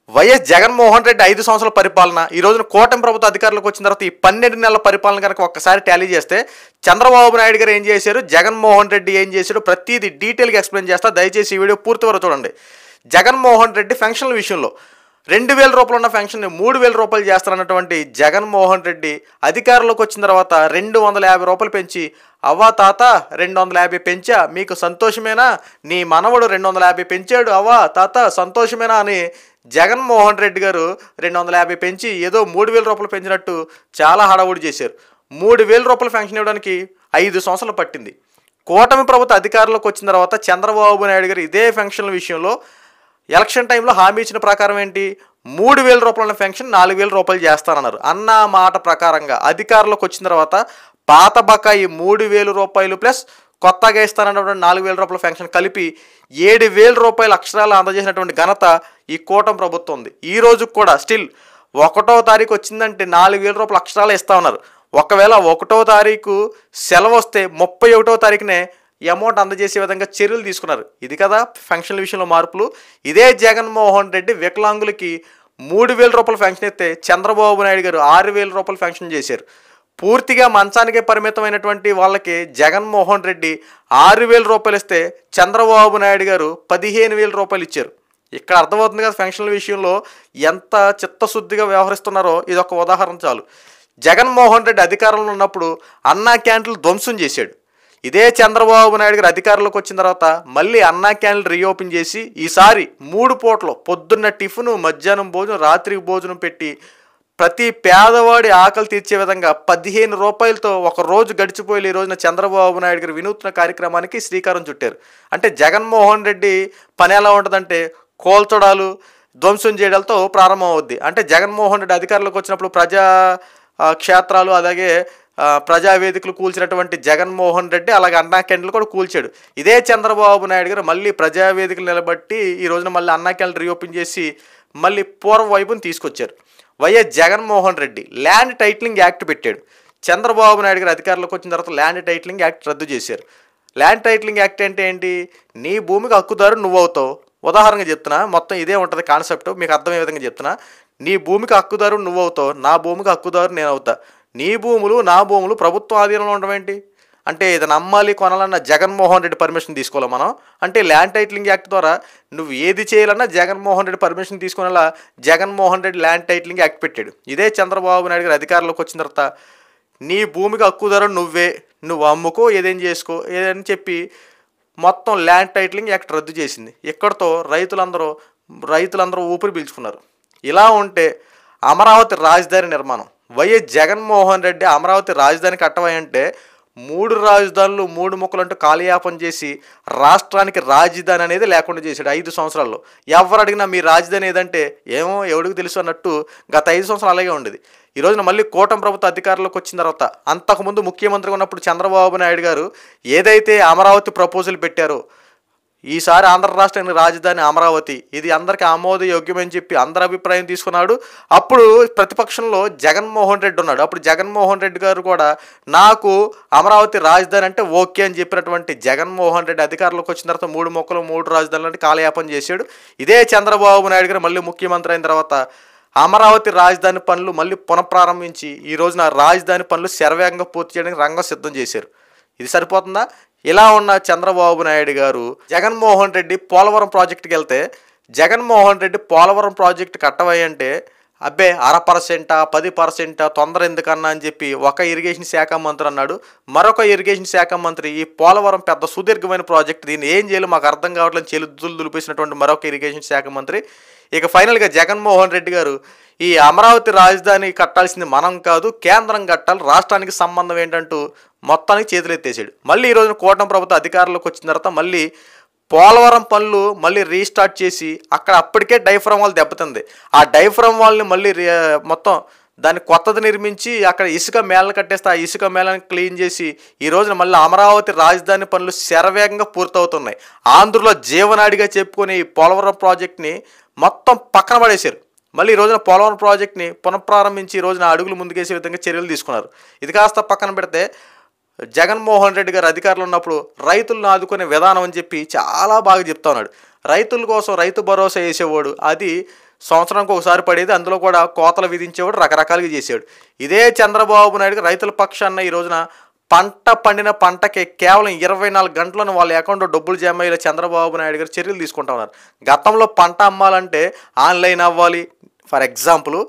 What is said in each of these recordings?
YS Jaganmohan Reddy 5 సంవత్సరాల పరిపాలన, ఈ రోజున కూటమి ప్రభుత్వ అధికారంలోకి వచ్చిన తర్వాత ఈ 12 నెలల పరిపాలన కనుక ఒక్కసారి టాలీ చేస్తే చంద్రబాబు నాయుడు గారు ఏం చేశారు, జగన్మోహన్ రెడ్డి ఏం చేశారు, ప్రతిదీ డీటెయిల్గా ఎక్స్ప్లెయిన్ చేస్తా. దయచేసి ఈ వీడియో పూర్తి వరకు చూడండి. జగన్మోహన్ రెడ్డి ఫెన్షన్ల విషయంలో 2,000 రూపాయలు ఉన్న ఫెన్షన్ని 3,000 రూపాయలు చేస్తారన్నటువంటి జగన్మోహన్ రెడ్డి అధికారంలోకి వచ్చిన తర్వాత 250 రూపాయలు పెంచి, అవ్వా తాత 250 పెంచా, మీకు సంతోషమేనా, నీ మనవడు 250 పెంచాడు, అవ్వా తాత సంతోషమేనా అని జగన్మోహన్ రెడ్డి గారు 250 పెంచి ఏదో 3,000 రూపాయలు పెంచినట్టు చాలా హడావుడి చేశారు. 3,000 రూపాయలు ఫెన్షన్ ఇవ్వడానికి 5 సంవత్సరాలు పట్టింది. కూటమి ప్రభుత్వ అధికారంలోకి వచ్చిన తర్వాత చంద్రబాబు నాయుడు గారు ఇదే ఫెన్షన్ల విషయంలో ఎలక్షన్ టైంలో హామీ ఇచ్చిన ప్రకారం ఏంటి, 3,000 రూపాయల ఫెన్షన్ 4,000 రూపాయలు చేస్తానన్నారు. అన్న మాట ప్రకారంగా అధికారంలోకి వచ్చిన తర్వాత పాత బకాయి 3,000 రూపాయలు ప్లస్ కొత్తగా ఇస్తానన్నటువంటి 4,000 రూపాయల ఫెన్షన్ కలిపి 7,000 రూపాయలు అక్షరాలు అందజేసినటువంటి ఘనత ఈ కూటమి ప్రభుత్వం ఉంది. ఈ రోజు కూడా స్టిల్ 1వ తారీఖు వచ్చిందంటే 4,000 రూపాయలు అక్షరాలు ఇస్తా ఉన్నారు. ఒకవేళ 1వ తారీఖు సెలవు వస్తే 31వ తారీఖునే అమౌంట్ అందజేసే విధంగా చర్యలు తీసుకున్నారు. ఇది కదా ఫెన్షన్ల విషయంలో మార్పులు. ఇదే జగన్మోహన్ రెడ్డి వికలాంగులకి 3,000 రూపాయల ఫెన్షన్ ఇస్తే చంద్రబాబు నాయుడు గారు 6,000 రూపాయలు ఫెన్షన్ చేశారు. పూర్తిగా మంచానికే పరిమితమైనటువంటి వాళ్ళకి జగన్మోహన్ రెడ్డి 6,000 రూపాయలు ఇస్తే చంద్రబాబు నాయుడు గారు 15,000 రూపాయలు ఇచ్చారు. ఇక్కడ అర్థమవుతుంది కదా ఫెన్షన్ల విషయంలో ఎంత చిత్తశుద్ధిగా వ్యవహరిస్తున్నారో. ఇది ఒక ఉదాహరణ చాలు. జగన్మోహన్ రెడ్డి అధికారంలో ఉన్నప్పుడు అన్నా క్యాంటీన్లు ధ్వంసం చేశాడు. ఇదే చంద్రబాబు నాయుడు గారు అధికారంలోకి వచ్చిన తర్వాత మళ్ళీ అన్నా క్యాంటీన్లు రీఓపెన్ చేసి ఈసారి 3 పూటలు పొద్దున్న టిఫిన్, మధ్యాహ్నం భోజనం, రాత్రికి భోజనం పెట్టి ప్రతి పేదవాడి ఆకలి తీర్చే విధంగా 15 రూపాయలతో ఒక రోజు గడిచిపోయి ఈ రోజున చంద్రబాబు నాయుడు గారు వినూత్న కార్యక్రమానికి శ్రీకారం చుట్టారు. అంటే జగన్మోహన్ రెడ్డి పని ఎలా ఉంటుందంటే కోల్చడాలు, ధ్వంసం చేయడాలతో ప్రారంభం అవుద్ది. అంటే జగన్మోహన్ రెడ్డి అధికారంలోకి వచ్చినప్పుడు ప్రజా క్షేత్రాలు అలాగే ప్రజావేదికలు కూల్చినటువంటి జగన్మోహన్ రెడ్డి అలాగే అన్నా క్యాంటీన్లు కూడా కూల్చాడు. ఇదే చంద్రబాబు నాయుడు గారు మళ్ళీ ప్రజావేదికలు నిలబట్టి ఈ రోజున మళ్ళీ అన్నా క్యాంటీన్లు రీఓపెన్ చేసి మళ్ళీ పూర్వ వైపుని తీసుకొచ్చారు. YS Jaganmohan Reddy land titling act పెట్టాడు. చంద్రబాబు నాయుడు గారు అధికారంలోకి వచ్చిన తర్వాత ల్యాండ్ టైటిలింగ్ యాక్ట్ రద్దు చేశారు. ల్యాండ్ టైటిలింగ్ యాక్ట్ అంటే ఏంటి, నీ భూమికి హక్కుదారు నువ్వు అవుతావు. ఉదాహరణగా చెప్తున్నా, మొత్తం ఇదే ఉంటుంది కాన్సెప్ట్, మీకు అర్థమయ్యే విధంగా చెప్తున్నా. నీ భూమికి హక్కుదారు నువ్వు అవుతావు, నా భూమికి హక్కుదారు నేను అవుతా. నీ భూములు నా భూములు ప్రభుత్వ ఆధీనంలో ఉండడం ఏంటి అంటే ఇది నమ్మాలి కొనాలన్న జగన్మోహన్ రెడ్డి పర్మిషన్ తీసుకోవాలి మనం. అంటే ల్యాండ్ టైటిలింగ్ యాక్ట్ ద్వారా నువ్వు ఏది చేయాలన్నా జగన్మోహన్ రెడ్డి పర్మిషన్ తీసుకునేలా Jaganmohan Reddy land titling act పెట్టాడు. ఇదే చంద్రబాబు నాయుడు గారు అధికారంలోకి వచ్చిన తర్వాత నీ భూమికి హక్కుదారు నువ్వే, నువ్వు అమ్ముకో ఏదేం చేసుకో ఏదని చెప్పి మొత్తం ల్యాండ్ టైటిలింగ్ యాక్ట్ రద్దు చేసింది. ఇక్కడతో రైతులందరూ ఊపిరి పీల్చుకున్నారు. ఇలా ఉంటే అమరావతి రాజధాని నిర్మాణం, వైఎస్ జగన్మోహన్ రెడ్డి అమరావతి రాజధాని కట్టవాయంటే 3 రాజధానులు 3 ముక్కలు అంటూ కాలయాపన చేసి రాష్ట్రానికి రాజధాని అనేది లేకుండా చేశాడు 5 సంవత్సరాల్లో. ఎవరు అడిగినా మీ రాజధాని ఏదంటే ఏమో ఎవడికి తెలుసు అన్నట్టు గత 5 సంవత్సరాలు అలాగే ఉండేది. ఈ రోజున మళ్ళీ కూటమి ప్రభుత్వ అధికారంలోకి వచ్చిన తర్వాత అంతకుముందు ముఖ్యమంత్రిగా ఉన్నప్పుడు చంద్రబాబు నాయుడు గారు ఏదైతే అమరావతి ప్రపోజల్ పెట్టారో ఈసారి ఆంధ్ర రాష్ట్రానికి రాజధాని అమరావతి, ఇది అందరికీ ఆమోదయోగ్యమని చెప్పి అందరి అభిప్రాయం తీసుకున్నాడు. అప్పుడు ప్రతిపక్షంలో జగన్మోహన్ రెడ్డి ఉన్నాడు. అప్పుడు జగన్మోహన్ రెడ్డి గారు కూడా నాకు అమరావతి రాజధాని అంటే ఓకే అని చెప్పినటువంటి జగన్మోహన్ రెడ్డి అధికారంలోకి వచ్చిన తర్వాత 3 ముక్కలు 3 రాజధానులు అంటే కాలయాపన చేశాడు. ఇదే చంద్రబాబు నాయుడు గారు మళ్ళీ ముఖ్యమంత్రి అయిన తర్వాత అమరావతి రాజధాని పనులు మళ్ళీ పునఃప్రారంభించి ఈ రోజున రాజధాని పనులు శరవేగంగా పూర్తి చేయడానికి రంగం సిద్ధం చేశారు. ఇది సరిపోతుందా? ఇలా ఉన్న చంద్రబాబు నాయుడు గారు జగన్మోహన్ రెడ్డి పోలవరం ప్రాజెక్టుకి వెళ్తే జగన్మోహన్ రెడ్డి పోలవరం ప్రాజెక్టు కట్టవయ్యంటే అబ్బే 0.5% 10% తొందర ఎందుకన్నా అని చెప్పి ఒక ఇరిగేషన్ శాఖ మంత్రి అన్నాడు. మరొక ఇరిగేషన్ శాఖ మంత్రి ఈ పోలవరం పెద్ద సుదీర్ఘమైన ప్రాజెక్టు, దీన్ని ఏం చేయాలో మాకు అర్థం కావట్లేదు చెలుదులు దులిపేసినటువంటి మరొక ఇరిగేషన్ శాఖ మంత్రి. ఇక ఫైనల్గా జగన్మోహన్ రెడ్డి గారు ఈ అమరావతి రాజధాని కట్టాల్సింది మనం కాదు కేంద్రం కట్టాలి, రాష్ట్రానికి సంబంధం ఏంటంటూ మొత్తానికి చేతులు ఎత్తేసాడు. మళ్ళీ ఈ రోజున కూటమి ప్రభుత్వ అధికారంలోకి వచ్చిన తర్వాత మళ్ళీ పోలవరం పనులు మళ్ళీ రీస్టార్ట్ చేసి అక్కడ అప్పటికే డైఫ్రమ్ వాల్ దెబ్బతింది. ఆ డైఫ్రమ్ వాల్ని మళ్ళీ మొత్తం దాన్ని కొత్తది నిర్మించి అక్కడ ఇసుక మేళను కట్టేస్తే ఆ ఇసుక మేళను క్లీన్ చేసి ఈ రోజున మళ్ళీ అమరావతి రాజధాని పనులు శరవేగంగా పూర్తవుతున్నాయి. ఆంధ్రలో జీవనాడిగా చెప్పుకునే ఈ పోలవరం ప్రాజెక్ట్ని మొత్తం పక్కన పడేశారు. మళ్ళీ ఈ రోజున పోలవరం ప్రాజెక్ట్ని పునఃప్రారంభించి ఈ రోజున అడుగులు ముందుకేసే విధంగా చర్యలు తీసుకున్నారు. ఇది కాస్త పక్కన పెడితే జగన్మోహన్ రెడ్డి గారు అధికారంలో ఉన్నప్పుడు రైతులను ఆదుకునే విధానం అని చెప్పి చాలా బాగా చెప్తా ఉన్నాడు. రైతుల కోసం రైతు భరోసా వేసేవాడు, అది సంవత్సరానికి ఒకసారి పడేది, అందులో కూడా కోతలు విధించేవాడు, రకరకాలుగా చేసేవాడు. ఇదే చంద్రబాబు నాయుడు రైతుల పక్షాన ఈ రోజున పంట పండిన పంటకి కేవలం 24 గంటలను వాళ్ళ అకౌంట్లో డబ్బులు జమ అయ్యేలా చంద్రబాబు నాయుడు గారు చర్యలు తీసుకుంటా ఉన్నారు. గతంలో పంట అమ్మాలంటే ఆన్లైన్ అవ్వాలి. ఫర్ ఎగ్జాంపుల్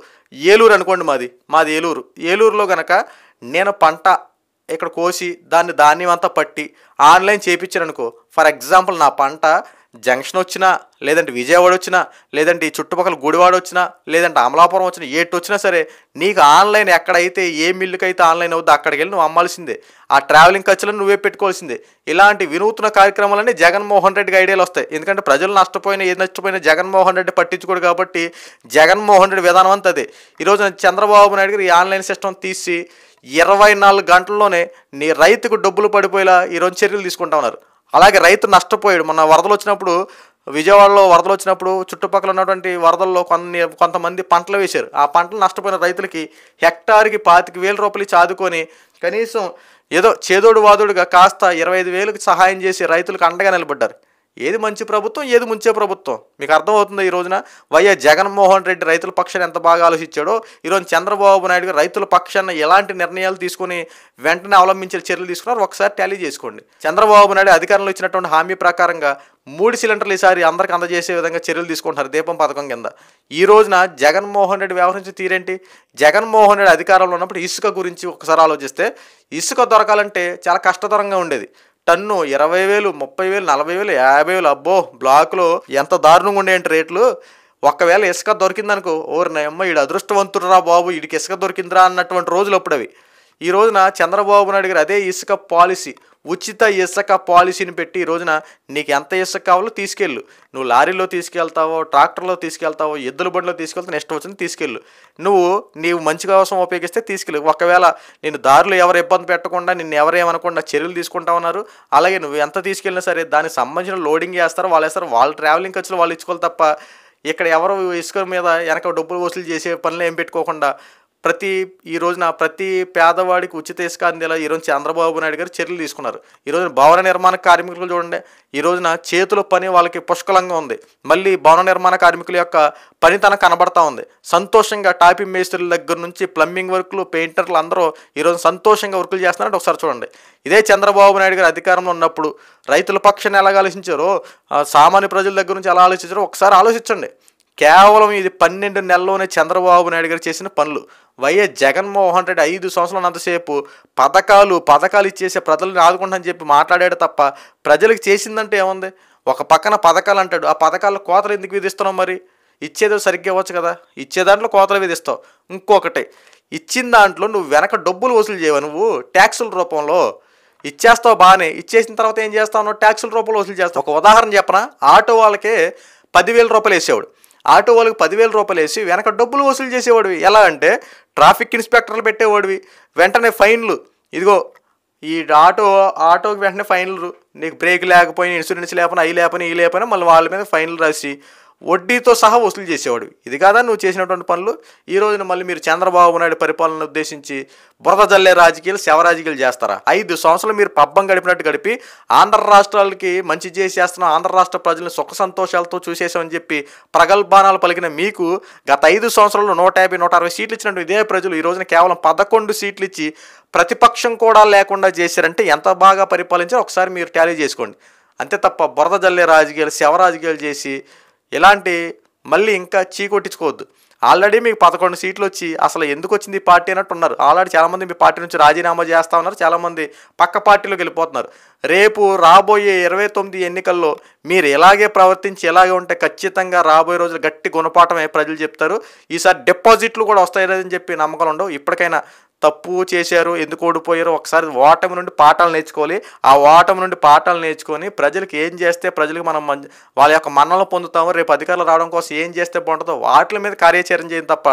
ఏలూరు అనుకోండి, మాది ఏలూరులో కనుక నేను పంట ఇక్కడ కోసి దాన్ని ధాన్యం అంతా పట్టి ఆన్లైన్ చేయించాను అనుకో, ఫర్ ఎగ్జాంపుల్ నా పంట జంక్షన్ వచ్చినా, లేదంటే విజయవాడ వచ్చినా, లేదంటే ఈ చుట్టుపక్కల గుడివాడ వచ్చినా, లేదంటే అమలాపురం వచ్చినా, ఏటు వచ్చినా సరే నీకు ఆన్లైన్ ఎక్కడైతే ఏ మిల్లుకి అయితే ఆన్లైన్ అవుద్దో అక్కడికి వెళ్ళి నువ్వు అమ్మాల్సిందే. ఆ ట్రావెలింగ్ ఖర్చులను నువ్వే పెట్టుకోవాల్సిందే. ఇలాంటి వినూత్న కార్యక్రమాలన్నీ జగన్మోహన్ రెడ్డికి ఐడియాలు వస్తాయి. ఎందుకంటే ప్రజలు నష్టపోయినా ఏది నష్టపోయినా జగన్మోహన్ రెడ్డి పట్టించుకోడు కాబట్టి జగన్మోహన్ రెడ్డి విధానం అంతా అదే. ఈరోజు చంద్రబాబు నాయుడు గారు ఈ ఆన్లైన్ సిస్టమ్ తీసి 24 గంటల్లోనే నీ రైతుకు డబ్బులు పడిపోయేలా ఈరోజు చర్యలు తీసుకుంటా ఉన్నారు. అలాగే రైతు నష్టపోయాడు. మొన్న వరదలు వచ్చినప్పుడు, విజయవాడలో వరదలు వచ్చినప్పుడు చుట్టుపక్కల ఉన్నటువంటి వరదల్లో కొంతమంది పంటలు వేశారు. ఆ పంటలు నష్టపోయిన రైతులకి హెక్టార్కి 25,000 రూపాయలు ఇచ్చి ఆదుకొని కనీసం ఏదో చేదోడు వాదోడుగా కాస్త 25,000కి సహాయం చేసి రైతులకు అండగా నిలబడ్డారు. ఏది మంచి ప్రభుత్వం, ఏది ముంచే ప్రభుత్వం మీకు అర్థమవుతుంది. ఈ రోజున వైఎస్ జగన్మోహన్ రెడ్డి రైతుల పక్షాన్ని ఎంత బాగా ఆలోచించాడో, ఈరోజు చంద్రబాబు నాయుడు గారు రైతుల పక్షాన్ని ఎలాంటి నిర్ణయాలు తీసుకుని వెంటనే అవలంబించే చర్యలు తీసుకున్నారు ఒకసారి టాలీ చేసుకోండి. చంద్రబాబు నాయుడు అధికారంలో ఇచ్చినటువంటి హామీ ప్రకారంగా 3 సిలిండర్లు ఈసారి అందరికి అందజేసే విధంగా చర్యలు తీసుకుంటున్నారు దీపం పథకం కింద. ఈ రోజున జగన్మోహన్ రెడ్డి వ్యవహరించే తీరేంటి? జగన్మోహన్ రెడ్డి అధికారంలో ఉన్నప్పుడు ఇసుక గురించి ఒకసారి ఆలోచిస్తే, ఇసుక దొరకాలంటే చాలా కష్టతరంగా ఉండేది. టన్ను 20,000, 30,000, 40,000, 50,000. అబ్బో, బ్లాక్లో ఎంత దారుణంగా ఉండేంటి రేట్లు. ఒకవేళ ఇసుక దొరికిందనుకో, ఓరినమ్మ ఈడు అదృష్టవంతుడురా బాబు, వీడికి ఇసుక దొరికిందిరా అన్నటువంటి రోజులు అప్పుడు అవి. ఈ రోజున చంద్రబాబు నాయుడు గారు అదే ఇసుక పాలసీ, ఉచిత ఇసుక పాలసీని పెట్టి ఈ రోజున నీకు ఎంత ఇసుక కావాలో తీసుకెళ్ళు. నువ్వు లారీలో తీసుకెళ్తావో, ట్రాక్టర్లో తీసుకెళ్తావో, ఎద్దుల బండిలో తీసుకెళ్తావు, నెక్స్ట్ వచ్చింది తీసుకెళ్ళు. నీవు మంచి కోసం ఉపయోగిస్తే తీసుకెళ్ళు. ఒకవేళ నేను దారిలో ఎవరు ఇబ్బంది పెట్టకుండా, నిన్ను ఎవరేమనకుండా చర్యలు తీసుకుంటా ఉన్నారు. అలాగే నువ్వు ఎంత తీసుకెళ్ళినా సరే దానికి సంబంధించిన లోడింగ్ చేస్తారు, వాళ్ళు వేస్తారు. వాళ్ళ ట్రావెలింగ్ ఖర్చులు వాళ్ళు ఇచ్చుకోవాలి తప్ప ఇక్కడ ఎవరు ఇసుక మీద వెనక డబ్బులు వసూలు చేసే పనులు ఏం పెట్టుకోకుండా ఈ రోజున ప్రతి పేదవాడికి ఉచిత ఇసుక అందేలా ఈరోజు చంద్రబాబు నాయుడు గారు చర్యలు తీసుకున్నారు. ఈ రోజున భవన నిర్మాణ కార్మికులు చూడండి, ఈ రోజున చేతుల పని వాళ్ళకి పుష్కలంగా ఉంది. మళ్ళీ భవన నిర్మాణ కార్మికుల యొక్క పనితనం కనబడతా ఉంది. సంతోషంగా టాపింగ్ మేస్త్రుల దగ్గర నుంచి ప్లంబింగ్ వర్కులు, పెయింటర్లు అందరూ ఈరోజు సంతోషంగా వర్కులు చేస్తున్నారంటే ఒకసారి చూడండి. ఇదే చంద్రబాబు నాయుడు గారు అధికారంలో ఉన్నప్పుడు రైతుల పక్షాన్ని ఎలాగ ఆలోచించారో, సామాన్య ప్రజల దగ్గర నుంచి ఎలా ఆలోచించారో ఒకసారి ఆలోచించండి. కేవలం ఇది 12 నెలల్లోనే చంద్రబాబు నాయుడు గారు చేసిన పనులు. వైఎస్ జగన్మోహన్ రెడ్డి 5 సంవత్సరాలు అంతసేపు పథకాలు ఇచ్చేసే ప్రజలను ఆదుకుంటానని చెప్పి మాట్లాడాడు తప్ప ప్రజలకు చేసిందంటే ఏముంది? ఒక పక్కన పథకాలు అంటాడు, ఆ పథకాల్లో కోతలు ఎందుకు విధిస్తున్నావు? మరి ఇచ్చేదో సరిగ్గా ఇవ్వచ్చు కదా, ఇచ్చే దాంట్లో కోతలు విధిస్తావు. ఇంకొకటి, ఇచ్చిన దాంట్లో నువ్వు వెనక డబ్బులు వసూలు చేయవు. నువ్వు ట్యాక్సుల రూపంలో ఇచ్చేస్తావు, బాగానే. ఇచ్చేసిన తర్వాత ఏం చేస్తావు? ట్యాక్సుల రూపంలో వసూలు చేస్తావు. ఒక ఉదాహరణ చెప్పనా, ఆటో వాళ్ళకే 10,000 రూపాయలు వేసేవాడు. ఆటో వాళ్ళకి 10,000 రూపాయలు వేసి వెనక డబ్బులు వసూలు చేసేవాడివి. ఎలా అంటే ట్రాఫిక్ ఇన్స్పెక్టర్లు పెట్టేవాడివి. వెంటనే ఫైన్లు, ఇదిగో ఈ ఆటోకి వెంటనే ఫైన్లు, నీకు బ్రేక్ లేకపోయినా, ఇన్సూరెన్స్ లేకపోయినా, ఈ లేకపోయినా మళ్ళీ వాళ్ళ మీద ఫైన్లు రాసి వడ్డీతో సహా వసూలు చేసేవాడు. ఇది కాదా నువ్వు చేసినటువంటి పనులు? ఈ రోజున మళ్ళీ మీరు చంద్రబాబు నాయుడు పరిపాలన ఉద్దేశించి బురద జల్లే రాజకీయాలు, శవరాజకీయాలు చేస్తారా? 5 సంవత్సరాలు మీరు పబ్బం గడిపినట్టు గడిపి ఆంధ్ర రాష్ట్రాలకి మంచి చేసేస్తున్నాం, ఆంధ్ర రాష్ట్ర ప్రజలను సుఖ సంతోషాలతో చూసేసామని చెప్పి ప్రగల్భానాలు పలికిన మీకు గత 5 సంవత్సరాల్లో 150, 160 సీట్లు ఇచ్చినట్టు ఇదే ప్రజలు ఈ రోజున కేవలం 11 సీట్లు ఇచ్చి ప్రతిపక్షం కూడా లేకుండా చేశారంటే ఎంత బాగా పరిపాలించారో ఒకసారి మీరు టాలీ చేసుకోండి. అంతే తప్ప బురద జల్లే రాజకీయాలు, శవరాజకీయాలు చేసి ఇలాంటి మళ్ళీ ఇంకా చీకొట్టించుకోవద్దు. ఆల్రెడీ మీకు 11 సీట్లు వచ్చి అసలు ఎందుకు వచ్చింది ఈ పార్టీ అన్నట్టు ఉన్నారు. ఆల్రెడీ చాలామంది మీ పార్టీ నుంచి రాజీనామా చేస్తూ ఉన్నారు, చాలామంది పక్క పార్టీలోకి వెళ్ళిపోతున్నారు. రేపు రాబోయే 29 ఎన్నికల్లో మీరు ఎలాగే ప్రవర్తించి ఎలాగే ఉంటే ఖచ్చితంగా రాబోయే రోజులు గట్టి గుణపాఠమే ప్రజలు చెప్తారు. ఈసారి డిపాజిట్లు కూడా వస్తాయని చెప్పి నమ్మకాలు ఉండవు. ఇప్పటికైనా తప్పు చేశారు, ఎందుకు ఓడిపోయారో ఒకసారి ఓటమి నుండి పాఠాలు నేర్చుకోవాలి. ఆ ఓటమి నుండి పాఠాలు నేర్చుకొని ప్రజలకు ఏం చేస్తే ప్రజలకు మనం వాళ్ళ యొక్క మన్నలు పొందుతామో, రేపు అధికారులు రావడం కోసం ఏం చేస్తే బాగుంటుందో వాటి మీద కార్యాచరణ చేయడం తప్ప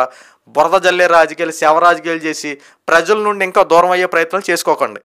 బురద జల్లే రాజకీయాలు, శవ రాజకీయాలు చేసి ప్రజల నుండి ఇంకా దూరం అయ్యే ప్రయత్నాలు చేసుకోకండి.